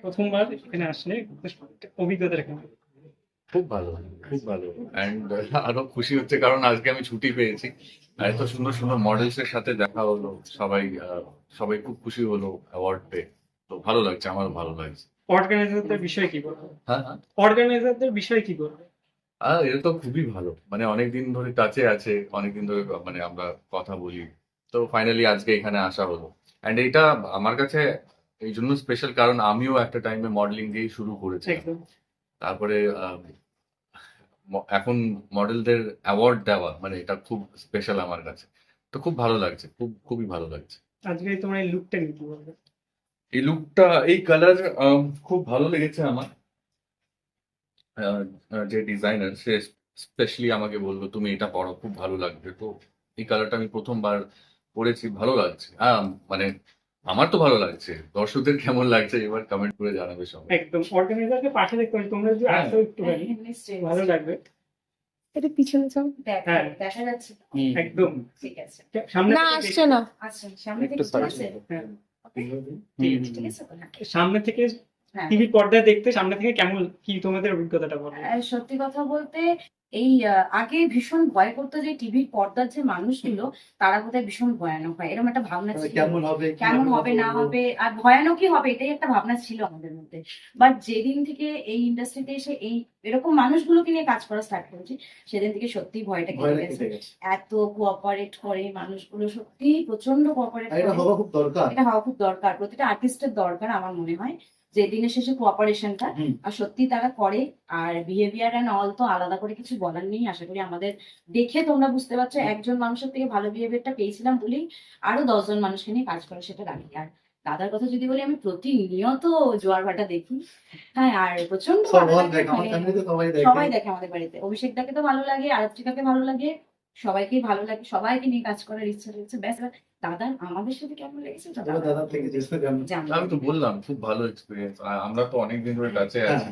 প্রথমবার এখানে আসলে অভিজ্ঞতা কেমন? খুব ভালো, খুব ভালো। অ্যান্ড আরো খুশি হচ্ছে কারণ আজকে আমি ছুটি পেয়েছি। আর এত সুন্দর সুন্দর মডেলস এর সাথে দেখা হলো। সবাই খুব খুশি হলো অ্যাওয়ার্ড পেয়ে। তো ভালো লাগছে, আমারও ভালো লাগছে। অর্গানাইজারদের বিষয়ে কি বলবো? হ্যাঁ, হ্যাঁ। অর্গানাইজারদের বিষয়ে কি বলবো? এটা তো খুবই ভালো। মানে অনেকদিন ধরে টাচে আছে, অনেকদিন ধরে মানে আমরা কথা বলি। তো ফাইনালি আজকে এখানে আসা হলো। অ্যান্ড এটা আমার কাছে এই জন্য স্পেশাল কারণ আমিও একটা টাইমে মডেলিং দিয়েই শুরু করেছিলাম। একদম। তারপরে এখন মডেলদের অ্যাওয়ার্ড দেওয়া মানে এটা খুব স্পেশাল আমার কাছে। তো খুব ভালো লাগছে, খুবই ভালো লাগছে। আজকে তোমার এই লুকটা নিয়ে কি বলবে? এই লুকটা, এই কালার খুব ভালো লেগেছে আমার। আহ, যে ডিজাইনার সে স্পেশালি আমাকে বললো তুমি এটা পরো, খুব ভালো লাগবে। তো এই কালারটা আমি প্রথমবার পরেছি, ভালো লাগছে। মানে আমার তো ভালো লাগছে, দর্শকদের কেমন লাগছে এবার কমেন্ট করে জানাবে সবাই। একদম, অর্গানাইজারকে পাশে দেখতে পারি, তোমরা যদি হ্যাঁ। আসো একটুখানি নিশ্চয়ই ভালো লাগবে। এটা পিছনে যাও। হ্যাঁ। দেখা যাচ্ছে তো? একদম। ঠিক আছে। সামনে না থেকে আসছে না। আচ্ছা, সামনে থেকে একটু ঠিক আছে? হ্যাঁ, ঠিক আছে তো? হ্যাঁ। সামনে থেকে হ্যাঁ। টিভির পর্দায় দেখতে সামনে থেকে কেমন, কি তোমাদের অভিজ্ঞতাটা বলো? সত্যি কথা বলতে এই আগে ভীষণ ভয় করতো যে টিভির পর্দার যে মানুষগুলো তারা বোধহয় ভীষণ ভয়ানক হয়, এরকম একটা ভাবনা ছিল। কেমন হবে কেমন হবে না হবে আর ভয়ানকই হবে, এটাই একটা ভাবনা ছিল আমাদের মধ্যে। বাট যেদিন থেকে এই ইন্ডাস্ট্রিতে এসে এই এরকম মানুষগুলোকে নিয়ে কাজ করা স্টার্ট করেছি, সেদিন থেকে সত্যি ভয়টা কেটে গেছে। এত কোঅপারেট করে মানুষগুলো, সত্যি প্রচন্ড কোঅপারেট করে। এটা হওয়া খুব দরকার। এটা হওয়া খুব দরকার, প্রতিটা আর্টিস্টের দরকার আমার মনে হয় যে দিনের শেষে কোঅপারেশনটা। আর সত্যি তারা করে। আর বিহেভিয়ার এন্ড অল তো আলাদা করে কিছু বলার নেই। আশা করি আমাদের দেখে তোমরা বুঝতে পারছো একজন মানুষের থেকে ভালো বিহেভিয়ারটা পেয়েছিলাম বলেই আরো 10 জন মানুষকে নিয়ে কাজ করে সেটা রাখি। আর দাদার কথা যদি বলি, আমি প্রতিনিয়ত জোয়ার ভাটা দেখি। হ্যাঁ, আর প্রচন্ড সবাই দেখে আমাদের বাড়িতে। অভিষেকদাকে তো ভালো লাগে, আরাত্রিকাকে ভালো লাগে, সবাইকেই ভালো লাগে, সবাইকে নিয়ে কাজ করার ইচ্ছা রয়েছে। ব্যাস, দাদার আমাদের সাথে কেমন লেগেছে দাদা থেকে আমি তো বললাম খুব ভালো এক্সপিরিয়েন্স। আমরা তো অনেকদিন ধরে টাচে হ্যাঁ। আছি।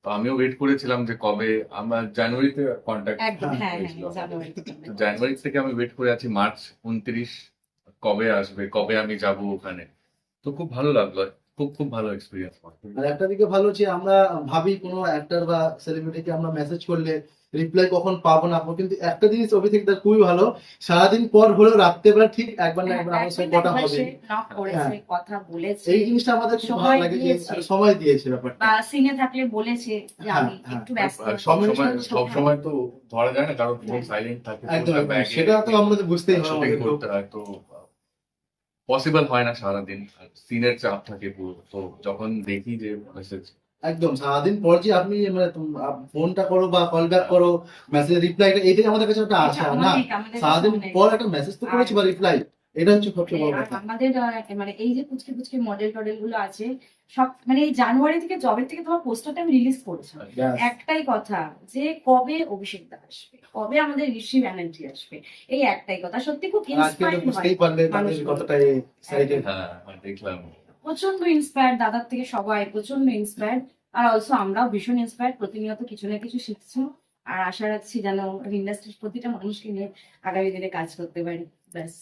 তো আমিও ওয়েট করেছিলাম যে কবে, আমরা জানুয়ারিতে কন্ট্যাক্ট একদম। হ্যাঁ, হয়েছিল। জানুয়ারিতে। তো জানুয়ারি থেকে আমি ওয়েট করে আছি মার্চ 29 কবে আসবে, কবে আমি যাব ওখানে। তো খুব ভালো লাগলো, খুব ভালো এক্সপিরিয়েন্স। আর একটা দিকে ভালো যে আমরা ভাবি কোনো অ্যাক্টর বা সেলিব্রিটিকে আমরা মেসেজ করলে রিপ্লাই কখন পাবো না পাবো, কিন্তু একটা জিনিস অভিষেক দা খুবই ভালো, সারাদিন পর হলেও রাত্রেবেলা ঠিক একবার না একবার আমার সঙ্গে কথা হবে, কথা বলেছে। এই জিনিসটা আমাদের খুব ভালো লাগে যে সময় দিয়েছে ব্যাপারটা। বা সিনে থাকলে বলেছে যে আমি একটু ব্যস্ত। সব সময় তো ধরা যায় না, কারণ ফোন সাইলেন্ট থাকে। একদম, সেটা তো আমরা বুঝতেই শুটিং করতে হয়, তো পসিবল হয় না সারাদিন, সিনের চাপ থাকে পুরো। তো যখন দেখি যে মেসেজ, একদম সারাদিন পর যে আপনি মানে ফোনটা করো বা কল ব্যাক করো, মেসেজ রিপ্লাইটা, এটাই আমাদের কাছে একটা আশা না। সারাদিন পর একটা মেসেজ তো করেছি বা রিপ্লাই, এটা হচ্ছে সবচেয়ে বড় কথা। আমাদের মানে এই যে পুচকে পুচকে মডেল টডেল গুলো আছে সব, মানে এই জানুয়ারি থেকে জবের থেকে তোমার পোস্টারটা আমি রিলিজ করেছি, একটাই কথা যে কবে অভিষেক দা আসবে, কবে আমাদের ঋষি ব্যানার্জি আসবে, এই একটাই কথা। সত্যি খুব ইন্সপায়ার্ড দেখলাম প্রচন্ড ইন্সপায়ার্ড, দাদার থেকে সবাই প্রচন্ড ইন্সপায়ার্ড। আর অলসো আমরাও ভীষণ ইন্সপায়ার্ড, প্রতিনিয়ত কিছু না কিছু শিখছি। আর আশা রাখছি যেন ইন্ডাস্ট্রির প্রতিটা মানুষকে নিয়ে আগামী দিনে কাজ করতে পারি। ব্যাস।